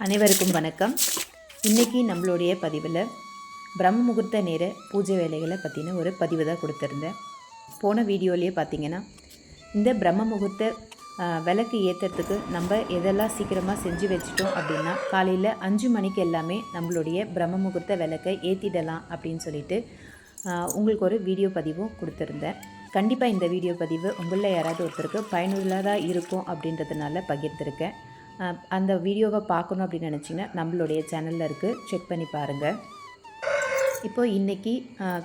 அனைவருக்கும் வணக்கம். இன்றைக்கி நம்மளுடைய பதிவில் பிரம்ம முகூர்த்த நேர பூஜை வேலைகளை பற்றின ஒரு பதிவு தான் கொடுத்துருந்தேன். போன வீடியோலேயே பார்த்திங்கன்னா இந்த பிரம்ம முகூர்த்த விளக்கு ஏற்றுறதுக்கு நம்ம எதெல்லாம் சீக்கிரமாக செஞ்சு வச்சிட்டோம் அப்படின்னா காலையில் 5 மணிக்கு எல்லாமே நம்மளுடைய பிரம்ம முகூர்த்த விளக்கை ஏற்றிடலாம் அப்படின்னு சொல்லிட்டு உங்களுக்கு ஒரு வீடியோ பதிவும் கொடுத்துருந்தேன். கண்டிப்பாக இந்த வீடியோ பதிவு உங்களில் யாராவது ஒருத்தருக்கு பயனுள்ளதாக இருக்கும் அப்படின்றதுனால பகிர்ந்திருக்கேன். அந்த வீடியோவை பார்க்கணும் அப்படின்னு நினச்சிங்கன்னா நம்மளுடைய சேனலில் இருக்குது, செக் பண்ணி பாருங்கள். இப்போது இன்றைக்கி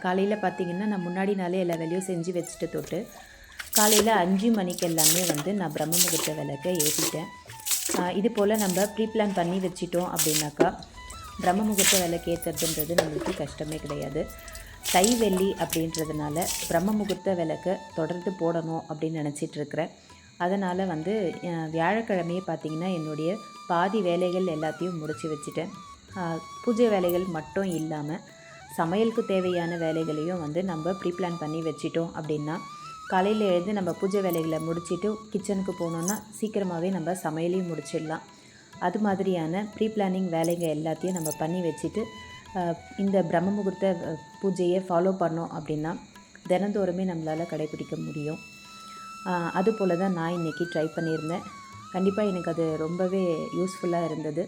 காலையில் பார்த்திங்கன்னா நான் முன்னாடி நாளே எல்லா வேலையும் செஞ்சு வச்சுட்டு தொட்டு காலையில் 5 மணிக்கு எல்லாமே நான் பிரம்ம முகூர்த்த விளக்கை ஏற்றிட்டேன். இது போல் நம்ம ப்ரீ பிளான் பண்ணி வச்சிட்டோம் அப்படின்னாக்கா பிரம்ம முகூர்த்த விளக்கு ஏற்றுறதுன்றது நம்மளுக்கு கஷ்டமே கிடையாது. தை வெள்ளி அப்படின்றதுனால பிரம்ம முகூர்த்த விளக்கை தொடர்ந்து போடணும் அப்படின்னு நினச்சிட்ருக்கிறேன். அதனால் வியாழக்கிழமையே பார்த்திங்கன்னா என்னுடைய பாதி வேலைகள் எல்லாத்தையும் முடித்து வச்சுட்டேன். பூஜை வேலைகள் மட்டும் இல்லாமல் சமையலுக்கு தேவையான வேலைகளையும் நம்ம ப்ரீ பிளான் பண்ணி வச்சிட்டோம் அப்படின்னா காலையில் எழுந்து நம்ம பூஜை வேலைகளை முடிச்சுட்டு கிச்சனுக்கு போனோன்னா சீக்கிரமாகவே நம்ம சமையலையும் முடிச்சிடலாம். அது மாதிரியான ப்ரீ பிளானிங் வேலைகள் எல்லாத்தையும் நம்ம பண்ணி வச்சுட்டு இந்த பிரம்ம முகூர்த்த பூஜையை ஃபாலோ பண்ணோம் அப்படின்னா தினந்தோறுமே நம்மளால் கடைப்பிடிக்க முடியும். அதுபோல் தான் நான் இன்றைக்கி ட்ரை பண்ணியிருந்தேன். கண்டிப்பாக எனக்கு அது ரொம்பவே யூஸ்ஃபுல்லாக இருந்தது.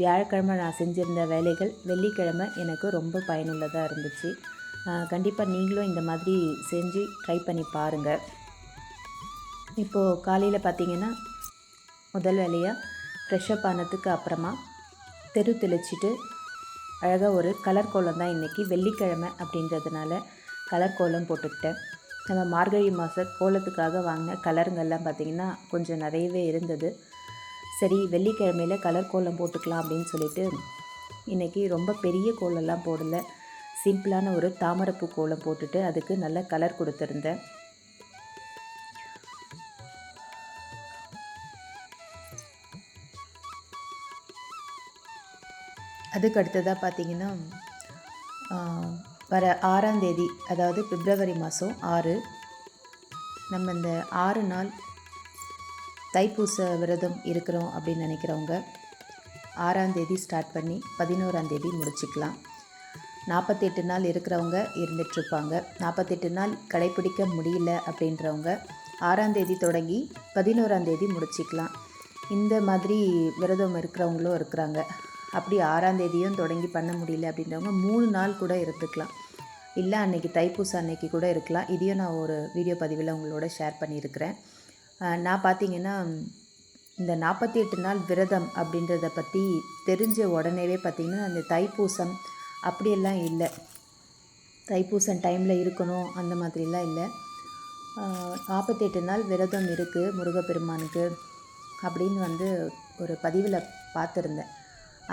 வியாழக்கிழமை நான் செஞ்சுருந்த வேலைகள் வெள்ளிக்கிழமை எனக்கு ரொம்ப பயனுள்ளதாக இருந்துச்சு. கண்டிப்பாக நீங்களும் இந்த மாதிரி செஞ்சு ட்ரை பண்ணி பாருங்கள். இப்போது காலையில் பார்த்திங்கன்னா முதல் வேலையாக ஃப்ரெஷ்ஷப் ஆனதுக்கு அப்புறமா தெரு தெளிச்சிட்டு அழகாக ஒரு கலர் கோலம் தான் இன்றைக்கி வெள்ளிக்கிழமை அப்படின்றதுனால கலர் கோலம் போட்டுக்கிட்டேன். நம்ம மார்கழி மாத கோலத்துக்காக வாங்கின கலருங்கள்லாம் பார்த்திங்கன்னா கொஞ்சம் நிறையவே இருந்தது. சரி வெள்ளிக்கிழமையில் கலர் கோலம் போட்டுக்கலாம் அப்படின்னு சொல்லிட்டு இன்றைக்கி ரொம்ப பெரிய கோலம்லாம் போடலை, சிம்பிளான ஒரு தாமரைப்பூ கோலம் போட்டுட்டு அதுக்கு நல்ல கலர் கொடுத்துருந்தேன். அதுக்கு அடுத்ததாக பார்த்திங்கன்னா வர 6ஆம் தேதி, அதாவது பிப்ரவரி மாதம் 6, நம்ம இந்த 6 நாள் தைப்பூச விரதம் இருக்கிறோம் அப்படின்னு நினைக்கிறவங்க 6ஆம் தேதி ஸ்டார்ட் பண்ணி 11ஆம் தேதி முடிச்சுக்கலாம். 48 நாள் இருக்கிறவங்க இருந்துகிட்ருப்பாங்க. 48 நாள் கடைப்பிடிக்க முடியல அப்படின்றவங்க 6ஆம் தேதி தொடங்கி 11ஆம் தேதி முடிச்சிக்கலாம். இந்த மாதிரி விரதம் இருக்கிறவங்களும் இருக்கிறாங்க. அப்படி 6ஆம் தேதியும் தொடங்கி பண்ண முடியல அப்படின்றவங்க 3 நாள் கூட இருந்துக்கலாம். இல்லை அன்றைக்கி தைப்பூசம் அன்னைக்கு கூட இருக்கலாம். இதையும் நான் ஒரு வீடியோ பதிவில் உங்களோட ஷேர் பண்ணியிருக்கிறேன். நான் பார்த்திங்கன்னா இந்த 48 நாள் விரதம் அப்படின்றத பற்றி தெரிஞ்ச உடனேவே பார்த்திங்கன்னா அந்த தைப்பூசம் அப்படியெல்லாம் இல்லை, தைப்பூசம் டைமில் இருக்கணும் அந்த மாதிரிலாம் இல்லை. 48 நாள் விரதம் இருக்குது முருகப்பெருமானுக்கு அப்படின்னு ஒரு பதிவில் பார்த்துருந்தேன்.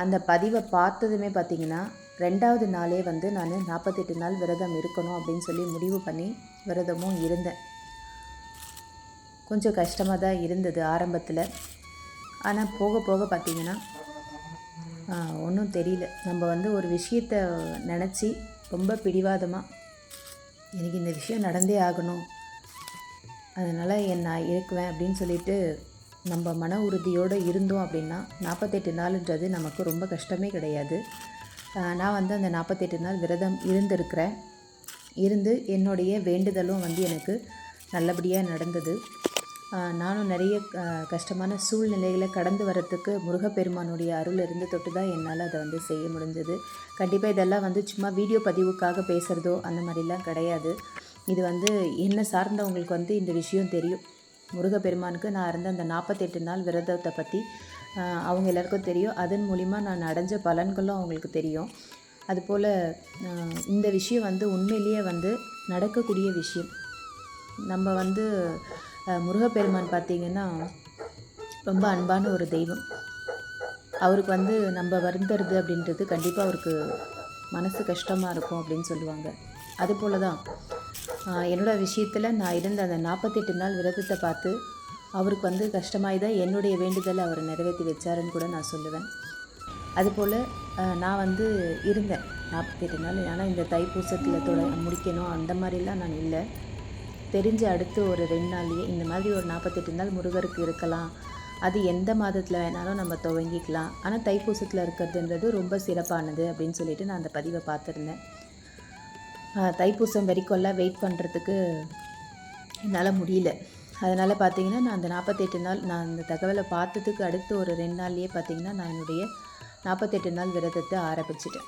அந்த பதிவை பார்த்ததுமே பார்த்திங்கன்னா 2வது நாளே நான் 48 நாள் விரதம் இருக்கணும் அப்படின்னு சொல்லி முடிவு பண்ணி விரதமும் இருந்தேன். கொஞ்சம் கஷ்டமாக தான் இருந்தது ஆரம்பத்தில். ஆனால் போக போக பார்த்திங்கன்னா ஒன்றும் தெரியல. நம்ம ஒரு விஷயத்தை நினச்சி ரொம்ப பிடிவாதமாக எனக்கு இந்த விஷயம் நடந்தே ஆகணும், அதனால் நான் இருக்குவேன் அப்படின்னு சொல்லிட்டு நம்ம மன உறுதியோடு இருந்தோம் அப்படின்னா 48 நாளுன்றது நமக்கு ரொம்ப கஷ்டமே கிடையாது. நான் அந்த 48 நாள் விரதம் இருந்திருக்கிறேன். இருந்து என்னுடைய வேண்டுதலும் எனக்கு நல்லபடியாக நடந்தது. நானும் நிறைய கஷ்டமான சூழ்நிலைகளை கடந்து வரத்துக்கு முருகப்பெருமானுடைய அருள் இருந்து தொட்டு தான் என்னால் அதை செய்ய முடிஞ்சது. கண்டிப்பாக இதெல்லாம் சும்மா வீடியோ பதிவுக்காக பேசுகிறதோ அந்த மாதிரிலாம் கிடையாது. இது என்னை சார்ந்தவங்களுக்கு இந்த விஷயம் தெரியும். முருகப்பெருமானுக்கு நான் இருந்த அந்த 48 நாள் விரதத்தை பற்றி அவங்க எல்லாருக்கும் தெரியும். அதன் மூலிமா நான் அடைஞ்ச பலன்களும் அவங்களுக்கு தெரியும். அதுபோல் இந்த விஷயம் உண்மையிலேயே நடக்கக்கூடிய விஷயம். நம்ம முருகப்பெருமான் பார்த்திங்கன்னா ரொம்ப அன்பான ஒரு தெய்வம். அவருக்கு நம்ம வருந்துறது அப்படின்றது கண்டிப்பாக அவருக்கு மனசு கஷ்டமாக இருக்கும் அப்படின்னு சொல்லுவாங்க. அதுபோல் தான் என்னோடய விஷயத்தில் நான் இருந்த அந்த 48 நாள் விரதத்தை பார்த்து அவருக்கு கஷ்டமாகி தான் என்னுடைய வேண்டுதலை அவர் நிறைவேற்றி வச்சாருன்னு கூட நான் சொல்லுவேன். அதுபோல் நான் இருந்தேன் 48 நாள். ஆனால் இந்த தைப்பூசத்தில் முடிக்கணும் அந்த மாதிரிலாம் நான் இல்லை. தெரிஞ்ச அடுத்து ஒரு 2 நாள்லேயே இந்த மாதிரி ஒரு 48 நாள் முருகருக்கு இருக்கலாம் அது எந்த மாதத்தில் வேணாலும் நம்ம துவங்கிக்கலாம். ஆனால் தைப்பூசத்தில் இருக்கிறதுன்றது ரொம்ப சிறப்பானது அப்படின்னு சொல்லிட்டு நான் அந்த பதிவை பார்த்துருந்தேன். தைப்பூசம் வரைக்கும்லாம் வெயிட் பண்ணுறதுக்கு என்னால் முடியல. அதனால் பார்த்திங்கன்னா நான் அந்த 48 நாள் நான் அந்த தகவலை பார்த்ததுக்கு அடுத்து ஒரு 2 நாள்லேயே பார்த்திங்கன்னா நான் என்னுடைய 48 நாள் விரதத்தை ஆரம்பிச்சிட்டேன்.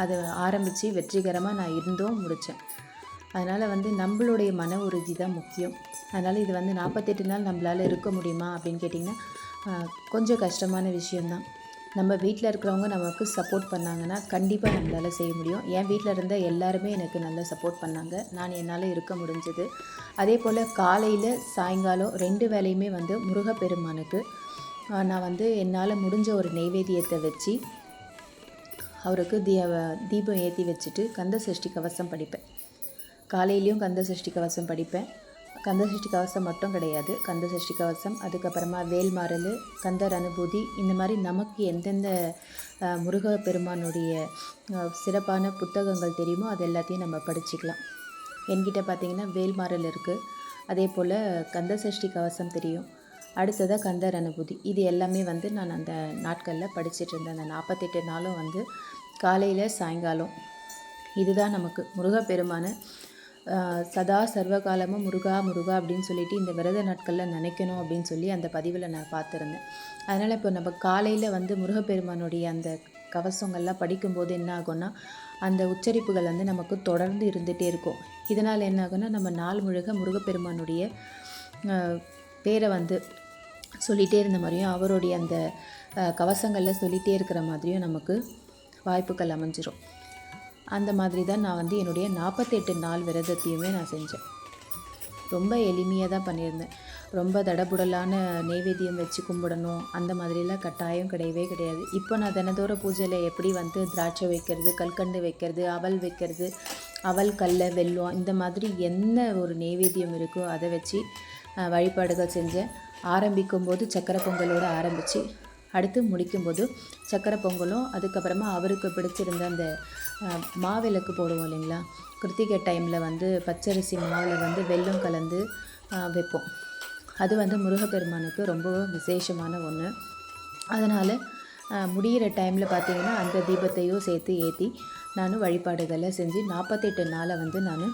அதை ஆரம்பித்து வெற்றிகரமாக நான் இருந்தும் முடித்தேன். அதனால் வந்து நம்மளுடைய மன உறுதி தான் முக்கியம். அதனால் இது வந்து 48 நாள் நம்மளால் இருக்க முடியுமா அப்படின்னு கேட்டிங்கன்னா கொஞ்சம் கஷ்டமான விஷயந்தான். நம்ம வீட்டில் இருக்கிறவங்க நமக்கு சப்போர்ட் பண்ணாங்கன்னா கண்டிப்பாக நம்மளால் செய்ய முடியும். என் வீட்டில் இருந்த எல்லாருமே எனக்கு நல்லா சப்போர்ட் பண்ணாங்க. நான் என்னால் இருக்க முடிஞ்சது. அதே போல் காலையில் சாயங்காலம் 2 வேளையுமே வந்து முருகப்பெருமானுக்கு நான் வந்து என்னால் முடிஞ்ச ஒரு நெய்வேத்தியத்தை வச்சு அவருக்கு தீபம் ஏற்றி வச்சுட்டு கந்த சஷ்டி கவசம் படிப்பேன். காலையிலையும் கந்த சஷ்டி கவசம் படிப்பேன். கந்த சஷ்டி கவசம் மட்டும் கிடையாது, கந்த சஷ்டி கவசம், அதுக்கப்புறமா வேல்மாறல், கந்தர் அனுபூதி, இந்த மாதிரி நமக்கு எந்தெந்த முருகப்பெருமானுடைய சிறப்பான புத்தகங்கள் தெரியுமோ அது எல்லாத்தையும் நம்ம படிச்சுக்கலாம். என்கிட்ட பார்த்திங்கன்னா வேல்மாறல் இருக்குது, அதே போல் கந்த சஷ்டி கவசம் தெரியும், அடுத்ததாக கந்தர் அனுபூதி. இது எல்லாமே வந்து நான் அந்த நாட்களில் படிச்சுட்டு இருந்தேன். அந்த 48 நாளும் வந்து காலையில் சாயங்காலம் இதுதான் நமக்கு முருகப்பெருமான சதா சர்வகாலமும் முருகா முருகா அப்படின்னு சொல்லிட்டு இந்த விரத நாட்களில் நினைக்கணும் அப்படின்னு சொல்லி அந்த பதிவில் நான் பார்த்துருந்தேன். அதனால் இப்போ நம்ம காலையில் வந்து முருகப்பெருமானுடைய அந்த கவசங்கள்லாம் படிக்கும்போது என்ன ஆகும்னா அந்த உச்சரிப்புகள் வந்து நமக்கு தொடர்ந்து இருந்துகிட்டே இருக்கும். இதனால் என்ன ஆகும்னா நம்ம நாள் முழுக்க முருகப்பெருமானுடைய பேரை வந்து சொல்லிகிட்டே இருந்த மாதிரியும் அவருடைய அந்த கவசங்களில் சொல்லிகிட்டே இருக்கிற மாதிரியும் நமக்கு வாய்ப்புகள் அமைஞ்சிரும். அந்த மாதிரி தான் நான் வந்து என்னுடைய 48 நாள் விரதத்தையுமே நான் செஞ்சேன். ரொம்ப எளிமையாக தான் பண்ணியிருந்தேன். ரொம்ப தடபுடலான நெய்வேத்தியம் வச்சு கும்பிடணும் அந்த மாதிரிலாம் கட்டாயம் கிடையவே கிடையாது. இப்போ நான் தினத்தோற பூஜையில் எப்படி வந்து திராட்சை வைக்கிறது, கல்கண்டு வைக்கிறது, அவல் வைக்கிறது, அவல் கடலை வெல்லம் இந்த மாதிரி என்ன ஒரு நெய்வேத்தியம் இருக்கோ அதை வச்சு வழிபாடுகள் செஞ்சேன். ஆரம்பிக்கும்போது சக்கரை பொங்கலோடு ஆரம்பித்து அடுத்து முடிக்கும்போது சக்கரை பொங்கலும், அதுக்கப்புறமா அவருக்கு பிடிச்சிருந்த அந்த மாவிளக்கு போடுவோம் இல்லைங்களா, கிருத்திகை டைமில் வந்து பச்சரிசி மாவில் வந்து வெல்லம் கலந்து வைப்போம். அது வந்து முருகப்பெருமானுக்கு ரொம்ப விசேஷமான ஒன்று. அதனால் முடிகிற டைமில் பார்த்திங்கன்னா அந்த தீபத்தையும் சேர்த்து ஏற்றி நான் வழிபாடுகளை செஞ்சு 48 நாளை வந்து நான்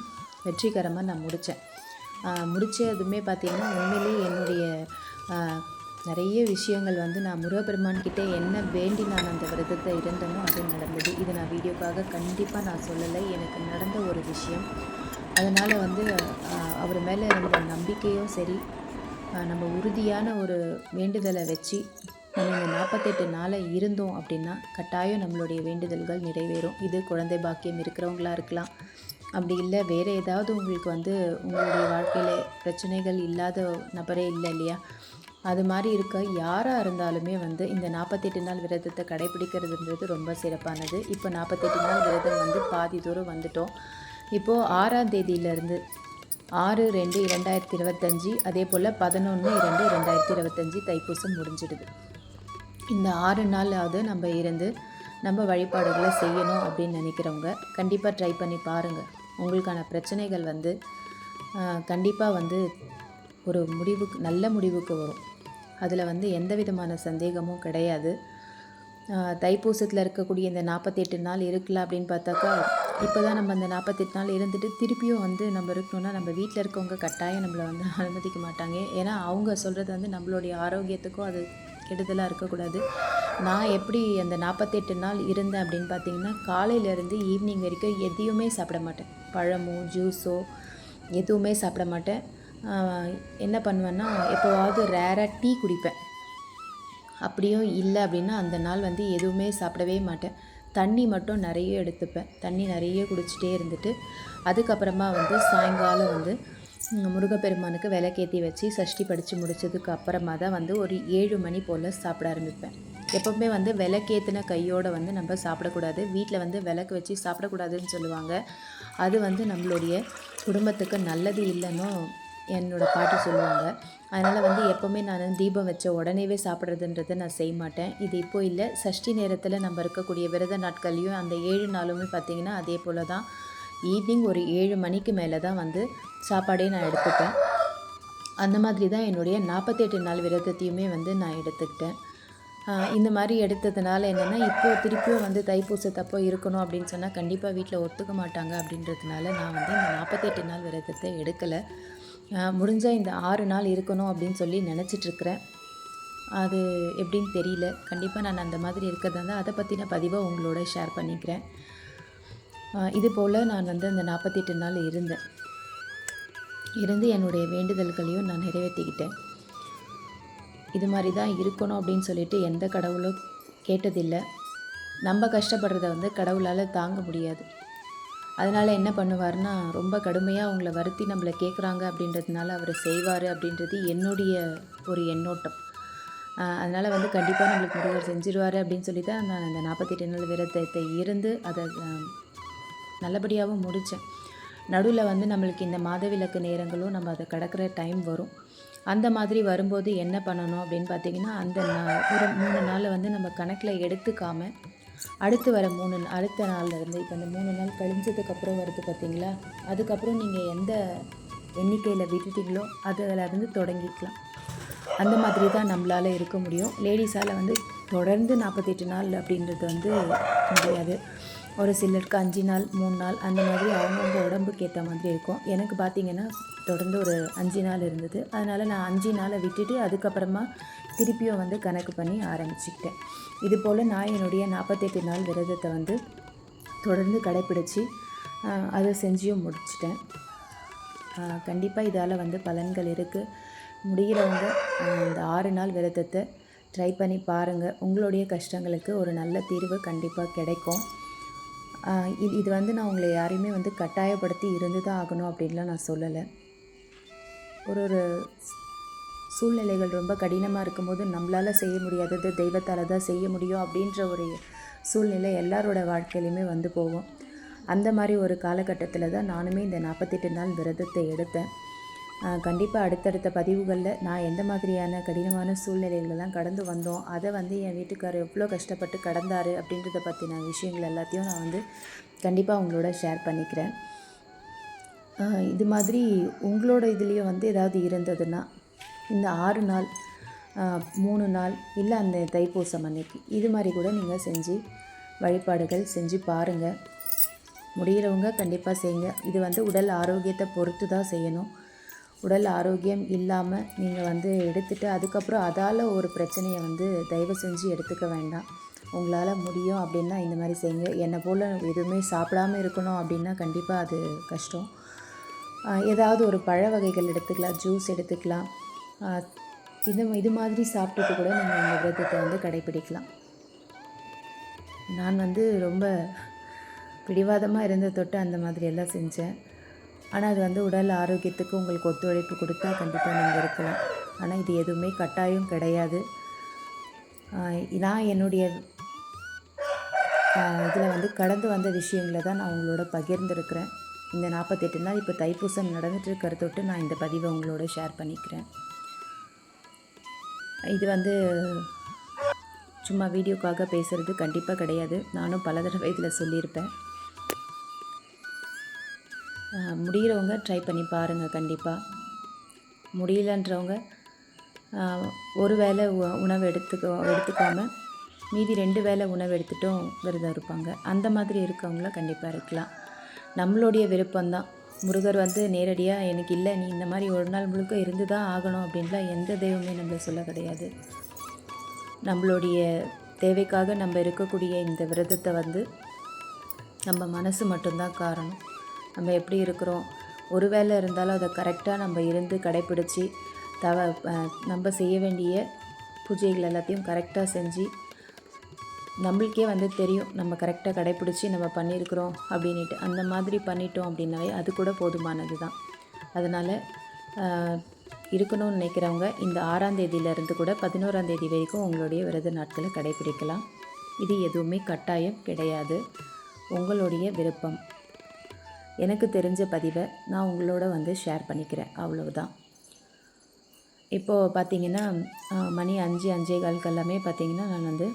வெற்றிகரமாக நான் முடித்தேன். முடித்ததுமே பார்த்திங்கன்னா உண்மையிலே என்னுடைய நிறைய விஷயங்கள் வந்து நான் முருகப்பெருமான்கிட்ட என்ன வேண்டி நான் அந்த விரதத்தை இருந்தேனோ அது நடந்தது. இது நான் வீடியோக்காக கண்டிப்பாக நான் சொல்லலை, எனக்கு நடந்த ஒரு விஷயம். அதனால் வந்து அவர் மேலே இருந்த நம்பிக்கையும் சரி, நம்ம உறுதியான ஒரு வேண்டுதலை வச்சு நம்ம இந்த 48 நாளை இருந்தோம் அப்படின்னா கட்டாயம் நம்மளுடைய வேண்டுதல்கள் நிறைவேறும். இது குழந்தை பாக்கியம் இருக்கிறவங்களா இருக்கலாம், அப்படி இல்லை வேறு ஏதாவது உங்களுக்கு வந்து உங்களுடைய வாழ்க்கையில் பிரச்சனைகள் இல்லாத நபரே இல்லை இல்லையா, அது மாதிரி இருக்க யாராக இருந்தாலுமே வந்து இந்த 48 நாள் விரதத்தை கடைபிடிக்கிறதுன்றது ரொம்ப சிறப்பானது. இப்போ 48 நாள் விரதம் வந்து பாதி தூரம் வந்துட்டோம். இப்போது 6ஆம் தேதியிலேருந்து 6/2/2025 அதே போல் 11/2/2025 தைப்பூசம் முடிஞ்சிடுது. இந்த 6 நாளாவது நம்ம இருந்து நம்ம வழிபாடுகளை செய்யணும் அப்படின்னு நினைக்கிறவங்க கண்டிப்பாக ட்ரை பண்ணி பாருங்கள். உங்களுக்கான பிரச்சனைகள் வந்து கண்டிப்பாக வந்து ஒரு முடிவுக்கு நல்ல முடிவுக்கு வரும். அதில் வந்து எந்த விதமான சந்தேகமும் கிடையாது. தைப்பூசத்தில் இருக்கக்கூடிய இந்த 48 நாள் இருக்கலாம் அப்படின்னு பார்த்தாக்கா, இப்போ தான் நம்ம அந்த 48 நாள் இருந்துட்டு திருப்பியும் வந்து நம்ம இருக்கணும்னா நம்ம வீட்டில் இருக்கவங்க கட்டாயம் நம்மளை வந்து அனுமதிக்க மாட்டாங்க. ஏன்னா அவங்க சொல்கிறது வந்து நம்மளுடைய ஆரோக்கியத்துக்கும் அது கெடுதலாக இருக்கக்கூடாது. நான் எப்படி அந்த 48 நாள் இருந்தேன் அப்படின்னு பார்த்தீங்கன்னா, காலையிலேருந்து ஈவினிங் வரைக்கும் எதையுமே சாப்பிட மாட்டேன். பழமோ ஜூஸோ எதுவுமே சாப்பிட மாட்டேன். என்ன பண்ணுவேன்னா எப்போவாவது ரேராக டீ குடிப்பேன். அப்படியும் இல்லை அப்படின்னா அந்த நாள் வந்து எதுவுமே சாப்பிடவே மாட்டேன். தண்ணி மட்டும் நிறைய எடுத்துப்பேன். தண்ணி நிறைய குடிச்சிட்டே இருந்துட்டு அதுக்கப்புறமா வந்து சாயங்காலம் வந்து முருகப்பெருமானுக்கு விளக்கேற்றி வச்சு சஷ்டி படித்து முடித்ததுக்கு அப்புறமா தான் வந்து ஒரு 7 மணி போல் சாப்பிட ஆரம்பிப்பேன். எப்போவுமே வந்து விளக்கேற்றின கையோடு வந்து நம்ம சாப்பிடக்கூடாது. வீட்டில் வந்து விளக்கு வச்சு சாப்பிடக்கூடாதுன்னு சொல்லுவாங்க. அது வந்து நம்மளுடைய குடும்பத்துக்கு நல்லது இல்லைன்னு என்னோடய பாட்டி சொல்லுவாங்க. அதனால் வந்து எப்போவுமே நான் தீபம் வச்ச உடனேவே சாப்பிட்றதுன்றதை நான் செய்ய மாட்டேன். இது இப்போது இல்லை, சஷ்டி நேரத்தில் நம்ம இருக்கக்கூடிய விரத நாட்கள்லையும் அந்த 7 நாளுமே பார்த்திங்கன்னா அதே போல் தான் ஈவினிங் ஒரு 7 மணிக்கு மேலே தான் வந்து சாப்பாடே நான் எடுத்துப்பேன். அந்த மாதிரி தான் என்னுடைய 48 நாள் விரதத்தையுமே வந்து நான் எடுத்துக்கிட்டேன். இந்த மாதிரி எடுத்ததுனால என்னென்னா, இப்போது திருப்பியும் வந்து தைப்பூசத்தப்போ இருக்கணும் அப்படின்னு சொன்னால் கண்டிப்பாக வீட்டில் ஒத்துக்க மாட்டாங்க அப்படின்றதுனால நான் வந்து இந்த 48 நாள் விரதத்தை எடுக்கலை. முடிஞ்சால் இந்த 6 நாள் இருக்கணும் அப்படின்னு சொல்லி நினச்சிட்ருக்கிறேன். அது எப்படின்னு தெரியல. கண்டிப்பாக நான் அந்த மாதிரி இருக்கிறதா இருந்தால் அதை பற்றின பதிவை உங்களோட ஷேர் பண்ணிக்கிறேன். இது போல் நான் வந்து அந்த 48 நாள் இருந்து என்னுடைய வேண்டுதல்களையும் நான் நிறைவேற்றிக்கிட்டேன். இது மாதிரி தான் இருக்கணும் அப்படின்னு சொல்லிட்டு எந்த கடவுளும் கேட்டதில்லை. நம்ம கஷ்டப்படுறத வந்து கடவுளால் தாங்க முடியாது. அதனால் என்ன பண்ணுவார்னா, ரொம்ப கடுமையாக அவங்கள வருத்தி நம்மளை கேட்குறாங்க அப்படின்றதுனால அவர் செய்வார் அப்படின்றது என்னுடைய ஒரு எண்ணோட்டம். அதனால் வந்து கண்டிப்பாக நம்மளுக்கு முருகர் செஞ்சிருவார் அப்படின்னு சொல்லி தான் நான் அந்த 48 நாள் விரதத்தை இருந்து அதை நல்லபடியாகவும் முடித்தேன். நடுவில் வந்து நம்மளுக்கு இந்த மாதவிலக்கு நேரங்களும் நம்ம அதை கடக்கிற டைம் வரும். அந்த மாதிரி வரும்போது என்ன பண்ணணும் அப்படின்னு பார்த்திங்கன்னா, அந்த ஒரு 3 நாளில் வந்து நம்ம கணக்கில் எடுத்துக்காமல் அடுத்து வர அடுத்த நாள்லேருந்து இப்போ அந்த 3 நாள் கழிஞ்சதுக்கப்புறம் வருது பார்த்திங்களா, அதுக்கப்புறம் நீங்கள் எந்த எண்ணிக்கையில் விட்டுட்டீங்களோ அதிலேருந்து தொடங்கிக்கலாம். அந்த மாதிரி தான் நம்மளால் இருக்க முடியும். லேடிஸால் வந்து தொடர்ந்து 48 நாள் அப்படின்றது வந்து முடியாது. ஒரு சிலருக்கு 5 நாள் 3 நாள் அந்த மாதிரி அவங்கவுங்க உடம்புக்கு ஏற்ற மாதிரி இருக்கும். எனக்கு பார்த்திங்கன்னா தொடர்ந்து ஒரு 5 நாள் இருந்தது. அதனால் நான் 5 நாளை விட்டுட்டு அதுக்கப்புறமா திருப்பியும் வந்து கணக்கு பண்ணி ஆரம்பிச்சுக்கிட்டேன். இது போல் நான் என்னுடைய 48 நாள் விரதத்தை வந்து தொடர்ந்து கடைப்பிடிச்சி அதை செஞ்சியும் முடிச்சிட்டேன். கண்டிப்பாக இதால் வந்து பலன்கள் இருக்குது. முடிகிறவங்க இந்த 6 நாள் விரதத்தை ட்ரை பண்ணி பாருங்கள். உங்களுடைய கஷ்டங்களுக்கு ஒரு நல்ல தீர்வு கண்டிப்பாக கிடைக்கும். இது வந்து நான் உங்களை யாரையுமே வந்து கட்டாயப்படுத்தி இருந்து தான் ஆகணும் அப்படின்லாம் நான் சொல்லலை. ஒரு சூழ்நிலைகள் ரொம்ப கடினமாக இருக்கும்போது நம்மளால் செய்ய முடியாதது தெய்வத்தால் தான் செய்ய முடியும் அப்படின்ற ஒரு சூழ்நிலை எல்லாரோட வாழ்க்கையிலையுமே வந்து போகும். அந்த மாதிரி ஒரு காலகட்டத்தில் தான் நானுமே இந்த 48 நாள் விரதத்தை எடுத்தேன். கண்டிப்பாக அடுத்தடுத்த பதிவுகளில் நான் எந்த மாதிரியான கடினமான சூழ்நிலைகளெல்லாம் கடந்து வந்தோம், அதை வந்து என் வீட்டுக்காரர் எவ்வளோ கஷ்டப்பட்டு கடந்தார் அப்படின்றத பற்றின விஷயங்கள் எல்லாத்தையும் நான் வந்து கண்டிப்பாக உங்களோட ஷேர் பண்ணிக்கிறேன். இது மாதிரி உங்களோட இதுலேயும் வந்து ஏதாவது இருந்ததுன்னா இந்த 6 நாள் 3 நாள் இல்லை அந்த தைப்பூசம் அன்னைக்கு இது மாதிரி கூட நீங்கள் செஞ்சு வழிபாடுகள் செஞ்சு பாருங்கள். முடிகிறவங்க கண்டிப்பாக செய்யுங்க. இது வந்து உடல் ஆரோக்கியத்தை பொறுத்து தான் செய்யணும். உடல் ஆரோக்கியம் இல்லாமல் நீங்கள் வந்து எடுத்துகிட்டு அதுக்கப்புறம் அதால் ஒரு பிரச்சனையை வந்து தயவு செஞ்சு எடுத்துக்க வேண்டாம். உங்களால் முடியும் அப்படின்னா இந்த மாதிரி செய்யுங்க. என்னை போல் எதுவுமே சாப்பிடாமல் இருக்கணும் அப்படின்னா கண்டிப்பாக அது கஷ்டம். ஏதாவது ஒரு பழ வகைகள் எடுத்துக்கலாம், ஜூஸ் எடுத்துக்கலாம். இது மாதிரி சாப்பிட்டுட்டு கூட நீங்கள் இந்த விரதத்தை வந்து கடைப்பிடிக்கலாம். நான் வந்து ரொம்ப பிடிவாதமாக இருந்த தொட்டு அந்த மாதிரி எல்லாம் செஞ்சேன். ஆனால் அது வந்து உடல் ஆரோக்கியத்துக்கு உங்களுக்கு ஒத்துழைப்பு கொடுத்தா கண்டிப்பாக நீங்கள் இருக்கலாம். ஆனால் இது எதுவுமே கட்டாயம் கிடையாது. நான் என்னுடைய இதில் வந்து கடந்து வந்த விஷயங்களை தான் நான் உங்களோட பகிர்ந்துருக்கிறேன். இந்த 48 நாள் இப்போ தைப்பூசம் நடந்துட்டு இருக்கிற தொட்டு நான் இந்த பதிவை உங்களோட ஷேர் பண்ணிக்கிறேன். இது வந்து சும்மா வீடியோக்காக பேசுகிறது கண்டிப்பாக கிடையாது. நானும் பல தடவை இதில் சொல்லியிருப்பேன். முடிகிறவங்க ட்ரை பண்ணி பாருங்கள். கண்டிப்பாக முடியலன்றவங்க ஒரு வேளை உணவு எடுத்துக்காமல் மீதி 2 வேளை உணவு எடுத்துட்டும் விரதம் இருப்பாங்க. அந்த மாதிரி இருக்கவங்கள கண்டிப்பாக இருக்கலாம். நம்மளுடைய விருப்பம்தான். முருகர் வந்து நேரடியாக எனக்கு இல்லை நீ இந்த மாதிரி ஒரு நாள் முழுக்க இருந்து தான் ஆகணும் அப்படின்லாம் எந்த தெய்வமே நம்மளை சொல்ல கிடையாது. நம்மளுடைய தேவைக்காக நம்ம இருக்கக்கூடிய இந்த விரதத்தை வந்து நம்ம மனசு மட்டும்தான் காரணம். நம்ம எப்படி இருக்கிறோம், ஒரு வேளை இருந்தாலும் அதை கரெக்டாக நம்ம இருந்து கடைப்பிடிச்சி நம்ம செய்ய வேண்டிய பூஜைகள் எல்லாத்தையும் கரெக்டாக செஞ்சு நம்மளுக்கே வந்து தெரியும் நம்ம கரெக்டாக கடைப்பிடிச்சி நம்ம பண்ணியிருக்கிறோம் அப்படின்ட்டு. அந்த மாதிரி பண்ணிட்டோம் அப்படின்னாவே அது கூட போதுமானது தான். அதனால் இருக்கணும்னு நினைக்கிறவங்க இந்த 6ஆம் தேதியிலேருந்து கூட 11ஆம் தேதி வரைக்கும் உங்களுடைய விரத நாட்களை கடைப்பிடிக்கலாம். இது எதுவுமே கட்டாயம் கிடையாது, உங்களுடைய விருப்பம். எனக்கு தெரிஞ்ச பதிவை நான் உங்களோட வந்து ஷேர் பண்ணிக்கிறேன், அவ்வளவுதான். இப்போது பார்த்திங்கன்னா மணி 5-5:15 எல்லாமே பார்த்திங்கன்னா நான் வந்து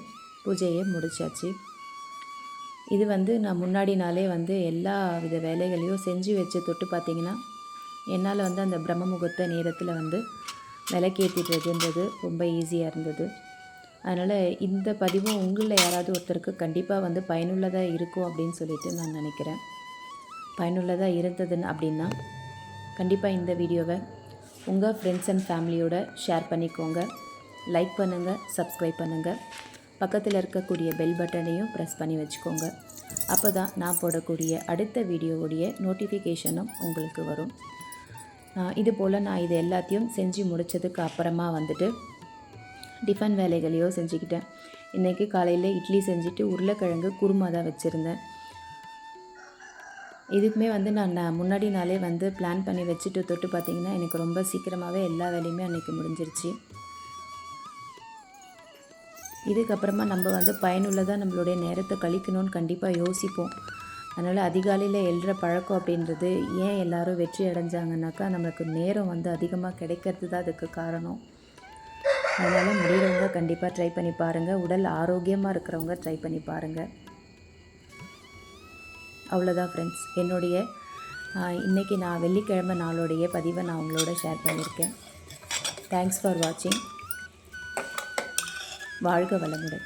பூஜையை முடிச்சாச்சு. இது வந்து நான் முன்னாடி நாளே வந்து எல்லா வித வேலைகளையும் செஞ்சு வச்சு தொட்டு பார்த்திங்கன்னா என்னால் வந்து அந்த பிரம்ம முகூர்த்த நேரத்தில் வந்து விளக்கேற்றிடுறதுன்றது ரொம்ப ஈஸியாக இருந்தது. அதனால் இந்த பதிவும் உங்களில் யாராவது ஒருத்தருக்கு கண்டிப்பாக வந்து பயனுள்ளதாக இருக்கும் அப்படின்னு சொல்லிட்டு நான் நினைக்கிறேன். பயனுள்ளதாக இருந்ததுன்னு அப்படின்னா கண்டிப்பாக இந்த வீடியோவை உங்கள் ஃப்ரெண்ட்ஸ் அண்ட் ஃபேமிலியோட ஷேர் பண்ணிக்கோங்க. லைக் பண்ணுங்கள், சப்ஸ்கிரைப் பண்ணுங்கள். பக்கத்தில் இருக்கக்கூடிய பெல் பட்டனையும் ப்ரெஸ் பண்ணி வச்சுக்கோங்க. அப்போ தான் நான் போடக்கூடிய அடுத்த வீடியோவுடைய நோட்டிஃபிகேஷனும் உங்களுக்கு வரும். இது போல் நான் இது எல்லாத்தையும் செஞ்சு முடித்ததுக்கு அப்புறமா வந்துட்டு டிஃபன் வேலைகளையோ செஞ்சுக்கிட்டேன். இன்றைக்கி காலையில் இட்லி செஞ்சுட்டு உருளைக்கிழங்கு குருமா தான் வச்சுருந்தேன். இதுக்குமே வந்து நான் முன்னாடி நாளே வந்து பிளான் பண்ணி வச்சுட்டு தொட்டு பார்த்திங்கன்னா எனக்கு ரொம்ப சீக்கிரமாகவே எல்லா வேலையுமே அன்றைக்கி முடிஞ்சிருச்சு. இதுக்கப்புறமா நம்ம வந்து பயனுள்ளதாக நம்மளுடைய நேரத்தை கழிக்கணும்னு கண்டிப்பாக யோசிப்போம். அதனால் அதிகாலையில் எழுற பழக்கம் அப்படின்றது ஏன் எல்லோரும் வெற்றி அடைஞ்சாங்கன்னாக்கா நம்மளுக்கு நேரம் வந்து அதிகமாக கிடைக்கிறது தான் அதுக்கு காரணம். அதனால் முடிகிறவங்க கண்டிப்பாக ட்ரை பண்ணி பாருங்கள். உடல் ஆரோக்கியமாக இருக்கிறவங்க ட்ரை பண்ணி பாருங்கள். அவ்வளோதான் ஃப்ரெண்ட்ஸ், என்னுடைய இன்றைக்கி நான் வெள்ளிக்கிழமை நாளுடைய பதிவை நான் உங்களோட ஷேர் பண்ணியிருக்கேன். தேங்க்ஸ் ஃபார் வாட்சிங். வாழ்க வளமுடன்.